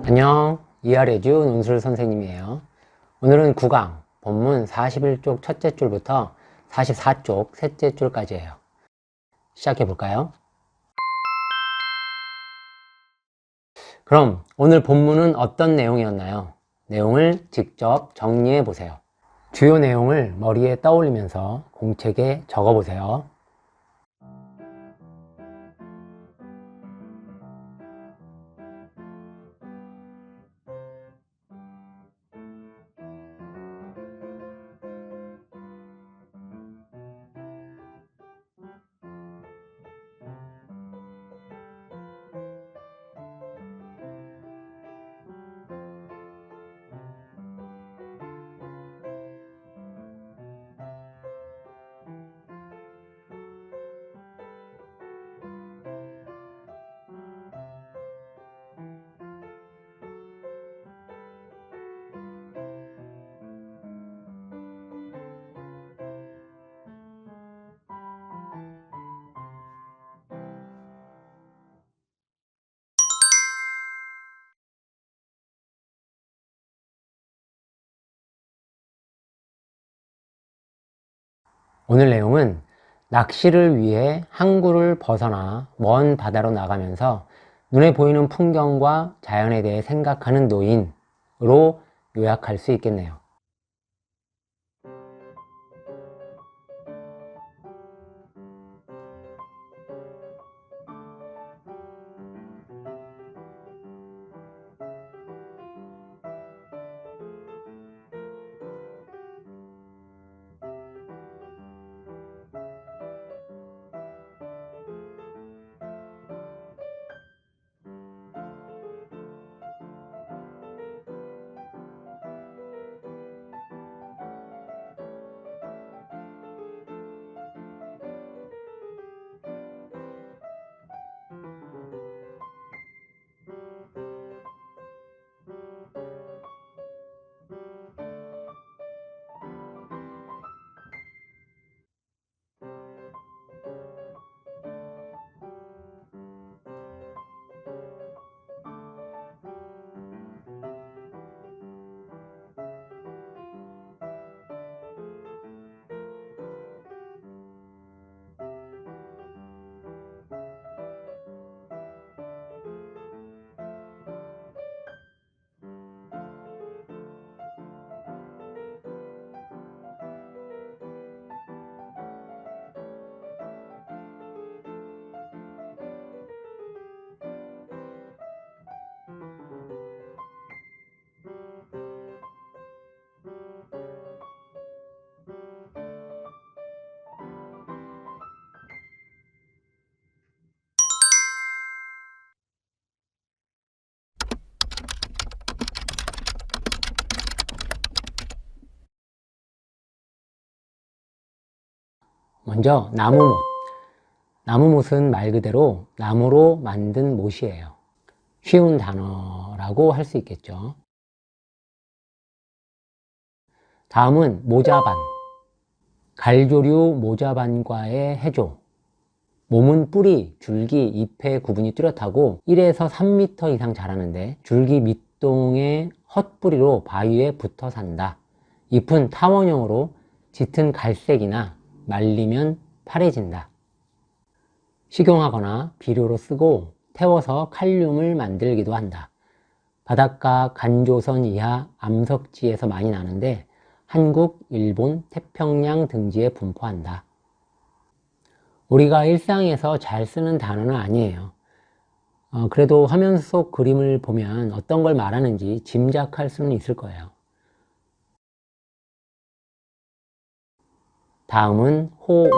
안녕, 이하래주 논술 선생님이에요. 오늘은 9강 본문 41쪽 첫째 줄부터 44쪽 셋째 줄까지예요. 시작해 볼까요? 그럼 오늘 본문은 어떤 내용이었나요? 내용을 직접 정리해 보세요. 주요 내용을 머리에 떠올리면서 공책에 적어 보세요. 오늘 내용은 낚시를 위해 항구를 벗어나 먼 바다로 나가면서 눈에 보이는 풍경과 자연에 대해 생각하는 노인으로 요약할 수 있겠네요. 먼저 나무못. 나무못은 말 그대로 나무로 만든 못이에요. 쉬운 단어라고 할 수 있겠죠. 다음은 모자반. 갈조류 모자반과의 해조. 몸은 뿌리, 줄기, 잎의 구분이 뚜렷하고 1에서 3m 이상 자라는데 줄기 밑동의 헛뿌리로 바위에 붙어 산다. 잎은 타원형으로 짙은 갈색이나 말리면 파래진다. 식용하거나 비료로 쓰고 태워서 칼륨을 만들기도 한다. 바닷가 간조선 이하 암석지에서 많이 나는데 한국, 일본, 태평양 등지에 분포한다. 우리가 일상에서 잘 쓰는 단어는 아니에요. 그래도 화면 속 그림을 보면 어떤 걸 말하는지 짐작할 수는 있을 거예요. 다음은 호의.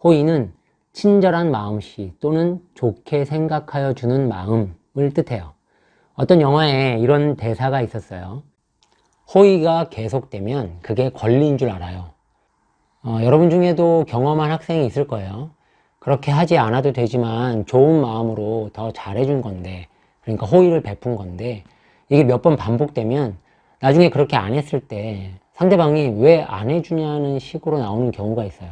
호의는 친절한 마음씨 또는 좋게 생각하여 주는 마음을 뜻해요. 어떤 영화에 이런 대사가 있었어요. 호의가 계속되면 그게 권리인 줄 알아요. 여러분 중에도 경험한 학생이 있을 거예요. 그렇게 하지 않아도 되지만 좋은 마음으로 더 잘해준 건데, 그러니까 호의를 베푼 건데, 이게 몇 번 반복되면 나중에 그렇게 안 했을 때 상대방이 왜 안 해주냐는 식으로 나오는 경우가 있어요.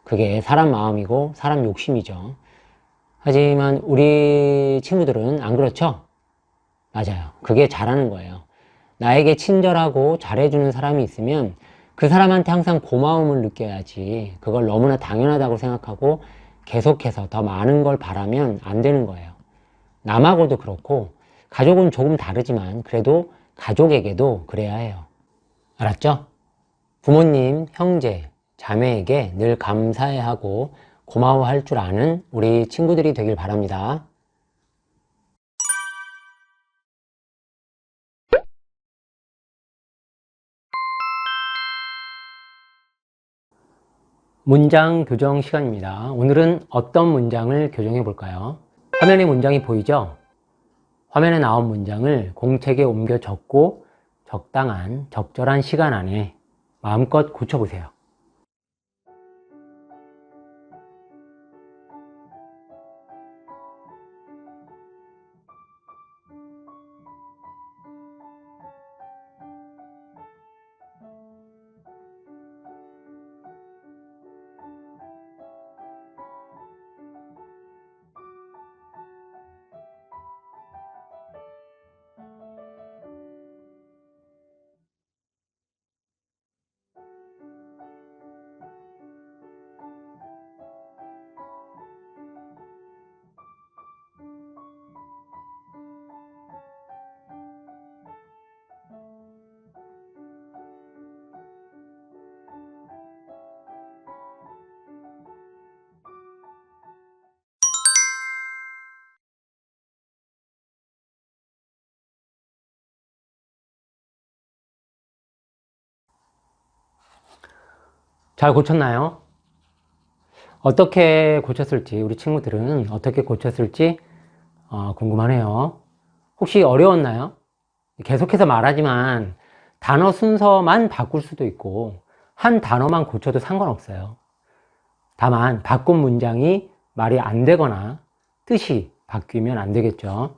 그게 사람 마음이고 사람 욕심이죠. 하지만 우리 친구들은 안 그렇죠? 맞아요. 그게 잘하는 거예요. 나에게 친절하고 잘해주는 사람이 있으면 그 사람한테 항상 고마움을 느껴야지, 그걸 너무나 당연하다고 생각하고 계속해서 더 많은 걸 바라면 안 되는 거예요. 남하고도 그렇고, 가족은 조금 다르지만 그래도 가족에게도 그래야 해요. 알았죠? 부모님, 형제, 자매에게 늘 감사해하고 고마워할 줄 아는 우리 친구들이 되길 바랍니다. 문장 교정 시간입니다. 오늘은 어떤 문장을 교정해 볼까요? 화면에 문장이 보이죠? 화면에 나온 문장을 공책에 옮겨 적고 적당한, 적절한 시간 안에 마음껏 고쳐보세요. 잘 고쳤나요? 어떻게 고쳤을지, 우리 친구들은 어떻게 고쳤을지 궁금하네요. 혹시 어려웠나요? 계속해서 말하지만 단어 순서만 바꿀 수도 있고 한 단어만 고쳐도 상관없어요. 다만 바꾼 문장이 말이 안 되거나 뜻이 바뀌면 안 되겠죠.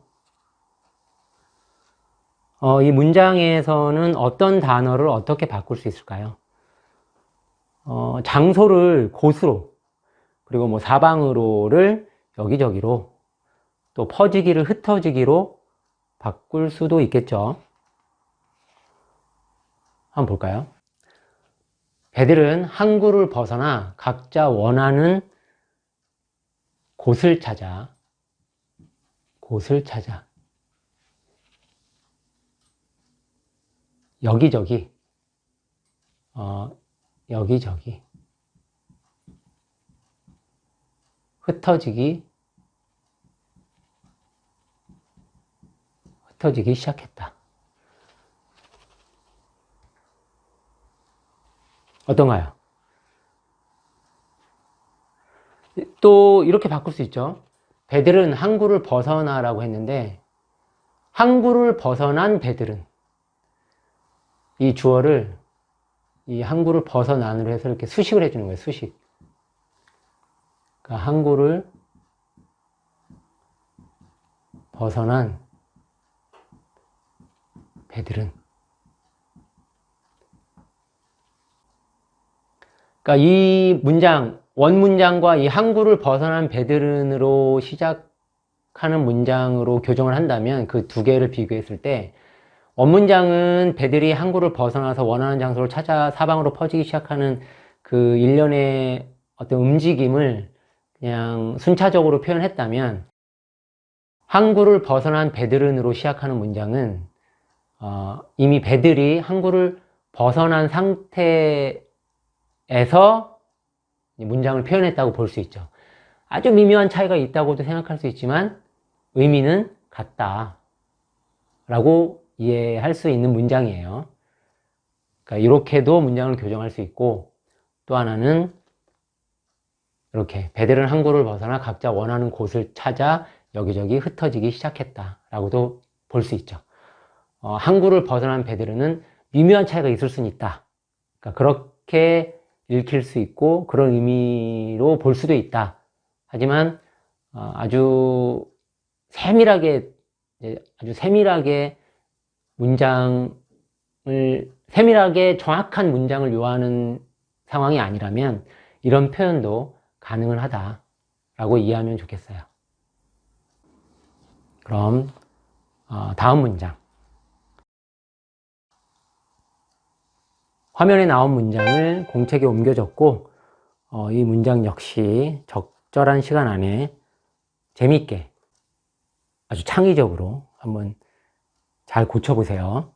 이 문장에서는 어떤 단어를 어떻게 바꿀 수 있을까요? 장소를 곳으로, 그리고 뭐 사방으로를 여기저기로, 또 퍼지기를 흩어지기로 바꿀 수도 있겠죠. 한번 볼까요? 배들은 항구를 벗어나 각자 원하는 곳을 찾아, 여기저기, 여기저기, 흩어지기 시작했다. 어떤가요? 또 이렇게 바꿀 수 있죠. 배들은 항구를 벗어나라고 했는데, 항구를 벗어난 배들은, 이 주어를 이 항구를 벗어난으로 해서 이렇게 수식을 해주는 거예요. 수식. 그러니까 항구를 벗어난 배들은, 그러니까 이 문장, 원문장과 이 항구를 벗어난 배들은으로 시작하는 문장으로 교정을 한다면 그 두 개를 비교했을 때, 원문장은 배들이 항구를 벗어나서 원하는 장소를 찾아 사방으로 퍼지기 시작하는 그 일련의 어떤 움직임을 그냥 순차적으로 표현했다면, 항구를 벗어난 배들은으로 시작하는 문장은 이미 배들이 항구를 벗어난 상태에서 문장을 표현했다고 볼 수 있죠. 아주 미묘한 차이가 있다고도 생각할 수 있지만 의미는 같다 라고 이해할 수 있는 문장이에요. 그러니까 이렇게도 문장을 교정할 수 있고, 또 하나는 이렇게 배들은 항구를 벗어나 각자 원하는 곳을 찾아 여기저기 흩어지기 시작했다 라고도 볼 수 있죠. 항구를 벗어난 배들은 미묘한 차이가 있을 수는 있다. 그러니까 그렇게 읽힐 수 있고 그런 의미로 볼 수도 있다. 하지만 아주 세밀하게 세밀하게 정확한 문장을 요하는 상황이 아니라면 이런 표현도 가능은 하다라고 이해하면 좋겠어요. 그럼 다음 문장. 화면에 나온 문장을 공책에 옮겨 적고 이 문장 역시 적절한 시간 안에 재미있게 아주 창의적으로 한번 잘 고쳐보세요.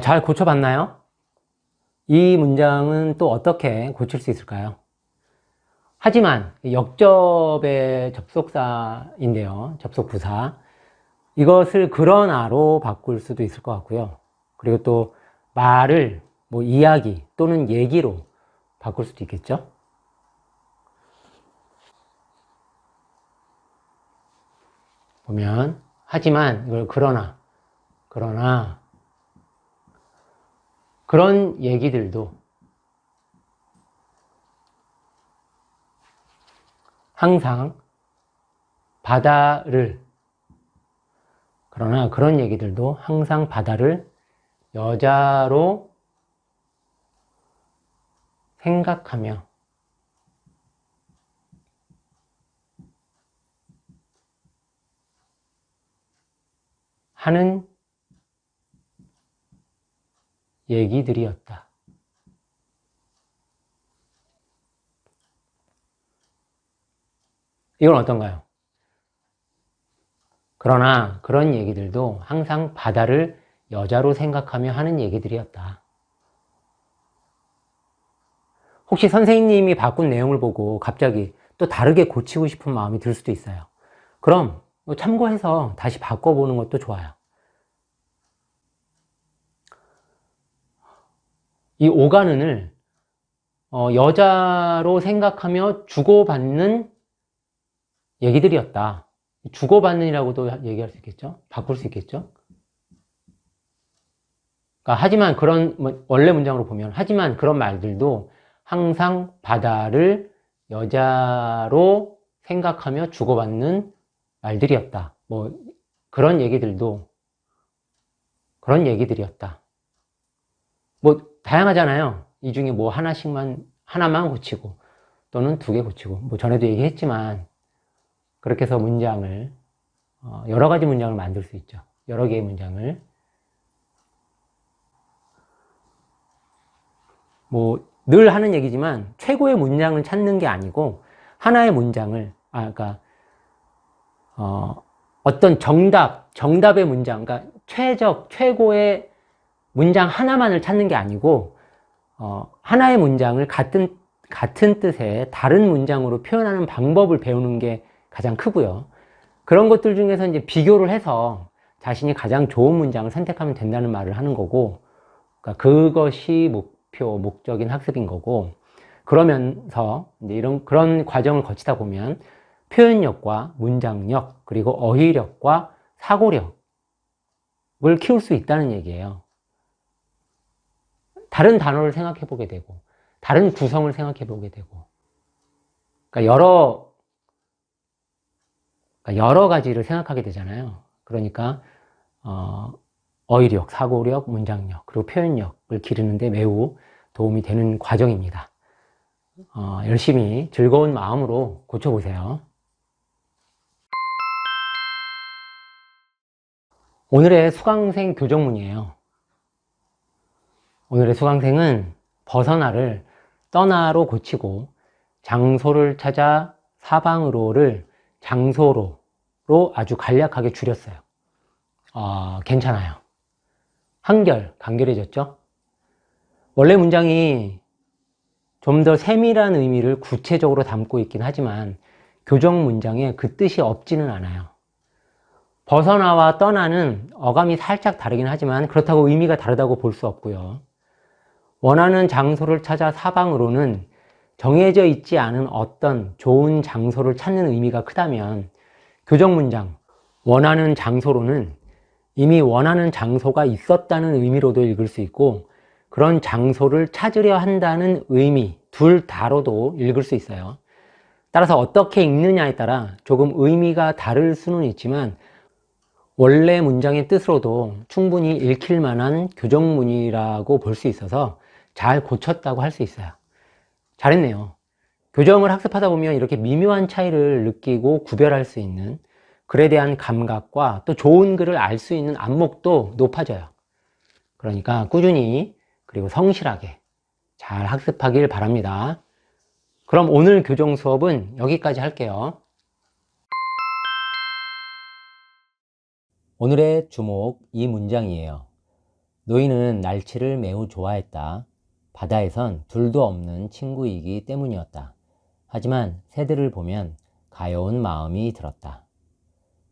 잘 고쳐봤나요? 이 문장은 또 어떻게 고칠 수 있을까요? 하지만 역접의 접속사인데요. 접속부사. 이것을 그러나로 바꿀 수도 있을 것 같고요. 그리고 또 말을 뭐 이야기 또는 얘기로 바꿀 수도 있겠죠. 보면 하지만 이걸 그러나 그런 얘기들도 항상 바다를 그러나 그런 얘기들도 항상 바다를 여자로 생각하며 하는 얘기들이었다. 이건 어떤가요? 그러나 그런 얘기들도 항상 바다를 여자로 생각하며 하는 얘기들이었다. 혹시 선생님이 바꾼 내용을 보고 갑자기 또 다르게 고치고 싶은 마음이 들 수도 있어요. 그럼 참고해서 다시 바꿔보는 것도 좋아요. 이 오가는을 여자로 생각하며 주고받는 얘기들이었다. 주고받는이라고도 얘기할 수 있겠죠? 바꿀 수 있겠죠? 그러니까 하지만 그런 원래 문장으로 보면 하지만 그런 말들도 항상 바다를 여자로 생각하며 주고받는 말들이었다. 뭐 그런 얘기들도 그런 얘기들이었다. 뭐 다양하잖아요. 이 중에 뭐 하나만 고치고 또는 2개 고치고 뭐 전에도 얘기했지만 그렇게 해서 문장을 여러 가지 문장을 만들 수 있죠. 여러 개의 문장을 뭐 늘 하는 얘기지만 최고의 문장을 찾는 게 아니고 하나의 문장을 그러니까 어떤 정답의 문장, 그러니까 최고의 문장 하나만을 찾는 게 아니고 하나의 문장을 같은 뜻의 다른 문장으로 표현하는 방법을 배우는 게 가장 크고요. 그런 것들 중에서 이제 비교를 해서 자신이 가장 좋은 문장을 선택하면 된다는 말을 하는 거고, 그러니까 그것이 목적인 학습인 거고, 그러면서 이제 그런 과정을 거치다 보면 표현력과 문장력, 그리고 어휘력과 사고력을 키울 수 있다는 얘기예요. 다른 단어를 생각해 보게 되고, 다른 구성을 생각해 보게 되고, 그러니까 여러 가지를 생각하게 되잖아요. 그러니까 어휘력, 사고력, 문장력, 그리고 표현력을 기르는데 매우 도움이 되는 과정입니다. 열심히 즐거운 마음으로 고쳐보세요. 오늘의 수강생 교정문이에요. 오늘의 수강생은 벗어나를 떠나로 고치고 장소를 찾아 사방으로를 장소로로 아주 간략하게 줄였어요. 괜찮아요. 한결, 간결해졌죠? 원래 문장이 좀 더 세밀한 의미를 구체적으로 담고 있긴 하지만 교정 문장에 그 뜻이 없지는 않아요. 벗어나와 떠나는 어감이 살짝 다르긴 하지만 그렇다고 의미가 다르다고 볼 수 없고요. 원하는 장소를 찾아 사방으로는 정해져 있지 않은 어떤 좋은 장소를 찾는 의미가 크다면 교정 문장, 원하는 장소로는 이미 원하는 장소가 있었다는 의미로도 읽을 수 있고 그런 장소를 찾으려 한다는 의미 둘 다로도 읽을 수 있어요. 따라서 어떻게 읽느냐에 따라 조금 의미가 다를 수는 있지만 원래 문장의 뜻으로도 충분히 읽힐 만한 교정문이라고 볼 수 있어서 잘 고쳤다고 할 수 있어요. 잘했네요. 교정을 학습하다 보면 이렇게 미묘한 차이를 느끼고 구별할 수 있는 글에 대한 감각과 또 좋은 글을 알 수 있는 안목도 높아져요. 그러니까 꾸준히 그리고 성실하게 잘 학습하길 바랍니다. 그럼 오늘 교정 수업은 여기까지 할게요. 오늘의 주목 이 문장이에요. 노인은 날치를 매우 좋아했다. 바다에선 둘도 없는 친구이기 때문이었다. 하지만 새들을 보면 가여운 마음이 들었다.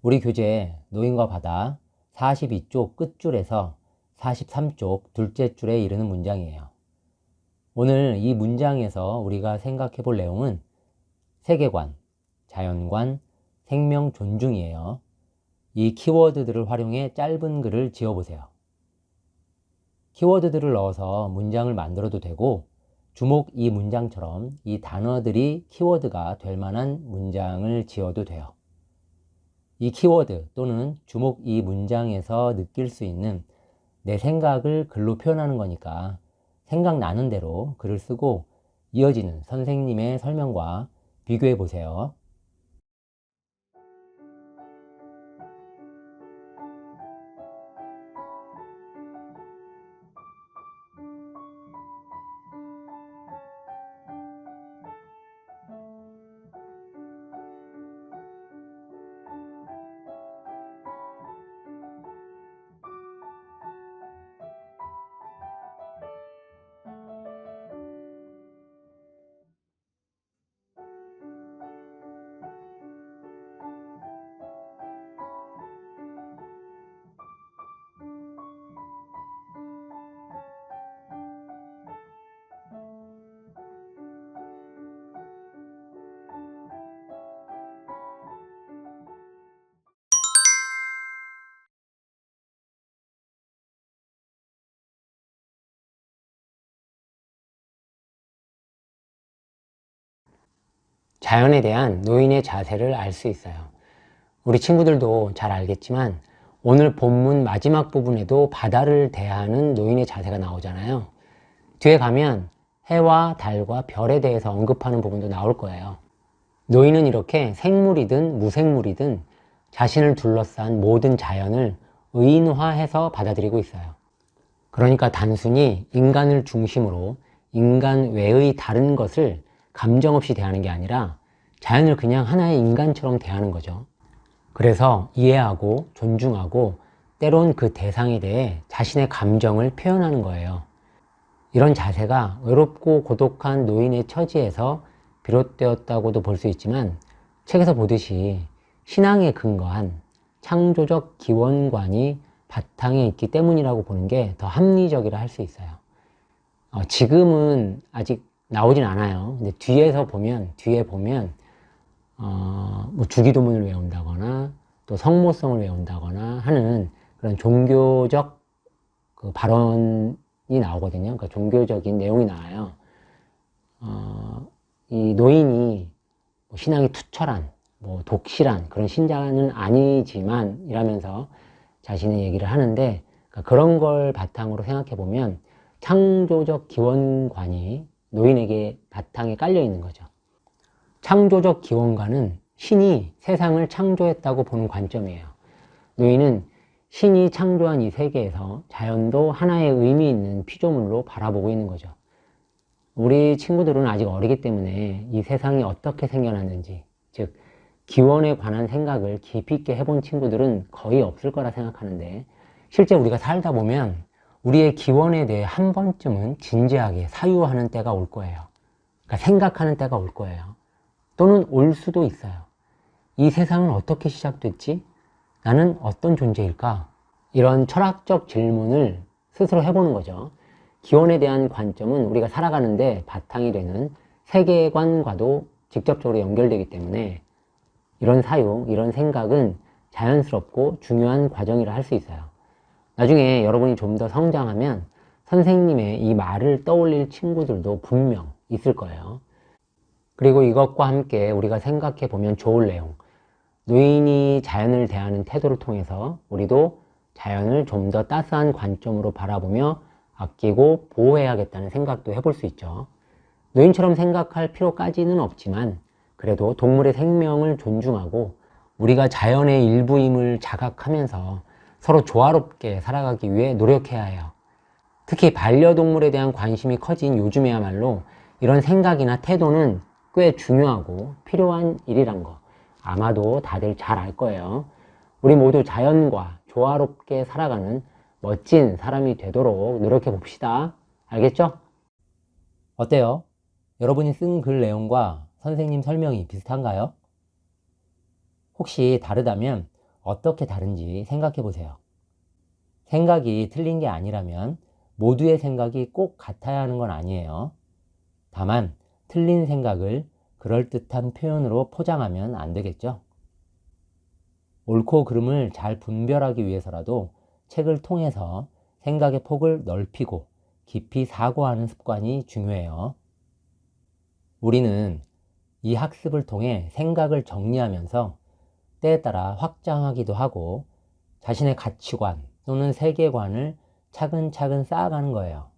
우리 교재에 노인과 바다 42쪽 끝줄에서 43쪽 둘째 줄에 이르는 문장이에요. 오늘 이 문장에서 우리가 생각해 볼 내용은 세계관, 자연관, 생명 존중이에요. 이 키워드들을 활용해 짧은 글을 지어보세요. 키워드들을 넣어서 문장을 만들어도 되고 주목 이 문장처럼 이 단어들이 키워드가 될 만한 문장을 지어도 돼요. 이 키워드 또는 주목 이 문장에서 느낄 수 있는 내 생각을 글로 표현하는 거니까 생각나는 대로 글을 쓰고 이어지는 선생님의 설명과 비교해 보세요. 자연에 대한 노인의 자세를 알 수 있어요. 우리 친구들도 잘 알겠지만 오늘 본문 마지막 부분에도 바다를 대하는 노인의 자세가 나오잖아요. 뒤에 가면 해와 달과 별에 대해서 언급하는 부분도 나올 거예요. 노인은 이렇게 생물이든 무생물이든 자신을 둘러싼 모든 자연을 의인화해서 받아들이고 있어요. 그러니까 단순히 인간을 중심으로 인간 외의 다른 것을 감정 없이 대하는 게 아니라 자연을 그냥 하나의 인간처럼 대하는 거죠. 그래서 이해하고 존중하고 때론 그 대상에 대해 자신의 감정을 표현하는 거예요. 이런 자세가 외롭고 고독한 노인의 처지에서 비롯되었다고도 볼 수 있지만 책에서 보듯이 신앙에 근거한 창조적 기원관이 바탕에 있기 때문이라고 보는 게 더 합리적이라 할 수 있어요. 지금은 아직 나오진 않아요. 근데 뒤에 보면 뭐 주기도문을 외운다거나 또 성모성을 외운다거나 하는 그런 종교적 그 발언이 나오거든요. 그러니까 종교적인 내용이 나와요. 이 노인이 뭐 신앙이 투철한, 뭐 독실한 그런 신자는 아니지만 이라면서 자신의 얘기를 하는데 그러니까 그런 걸 바탕으로 생각해 보면 창조적 기원관이 노인에게 바탕에 깔려 있는 거죠. 창조적 기원관은 신이 세상을 창조했다고 보는 관점이에요. 노인은 신이 창조한 이 세계에서 자연도 하나의 의미 있는 피조물로 바라보고 있는 거죠. 우리 친구들은 아직 어리기 때문에 이 세상이 어떻게 생겨났는지, 즉 기원에 관한 생각을 깊이 있게 해본 친구들은 거의 없을 거라 생각하는데, 실제 우리가 살다 보면 우리의 기원에 대해 한 번쯤은 진지하게 사유하는 때가 올 거예요. 그러니까 생각하는 때가 올 거예요. 또는 올 수도 있어요. 이 세상은 어떻게 시작됐지? 나는 어떤 존재일까? 이런 철학적 질문을 스스로 해보는 거죠. 기원에 대한 관점은 우리가 살아가는데 바탕이 되는 세계관과도 직접적으로 연결되기 때문에 이런 사유, 이런 생각은 자연스럽고 중요한 과정이라 할 수 있어요. 나중에 여러분이 좀 더 성장하면 선생님의 이 말을 떠올릴 친구들도 분명 있을 거예요. 그리고 이것과 함께 우리가 생각해 보면 좋을 내용, 노인이 자연을 대하는 태도를 통해서 우리도 자연을 좀 더 따스한 관점으로 바라보며 아끼고 보호해야겠다는 생각도 해볼 수 있죠. 노인처럼 생각할 필요까지는 없지만 그래도 동물의 생명을 존중하고 우리가 자연의 일부임을 자각하면서 서로 조화롭게 살아가기 위해 노력해야 해요. 특히 반려동물에 대한 관심이 커진 요즘에야말로 이런 생각이나 태도는 꽤 중요하고 필요한 일이란 거 아마도 다들 잘 알 거예요. 우리 모두 자연과 조화롭게 살아가는 멋진 사람이 되도록 노력해 봅시다. 알겠죠? 어때요? 여러분이 쓴 글 내용과 선생님 설명이 비슷한가요? 혹시 다르다면 어떻게 다른지 생각해 보세요. 생각이 틀린 게 아니라면 모두의 생각이 꼭 같아야 하는 건 아니에요. 다만 틀린 생각을 그럴듯한 표현으로 포장하면 안 되겠죠? 옳고 그름을 잘 분별하기 위해서라도 책을 통해서 생각의 폭을 넓히고 깊이 사고하는 습관이 중요해요. 우리는 이 학습을 통해 생각을 정리하면서 때에 따라 확장하기도 하고 자신의 가치관 또는 세계관을 차근차근 쌓아가는 거예요.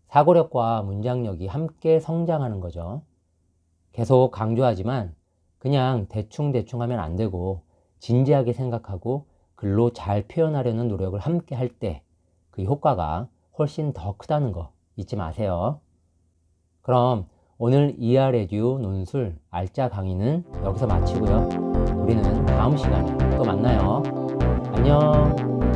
사고력과 문장력이 함께 성장하는 거죠. 계속 강조하지만 그냥 대충대충 하면 안 되고 진지하게 생각하고 글로 잘 표현하려는 노력을 함께 할 때 그 효과가 훨씬 더 크다는 거 잊지 마세요. 그럼 오늘 ER에듀 논술 알짜 강의는 여기서 마치고요. 우리는 다음 시간에 또 만나요. 안녕.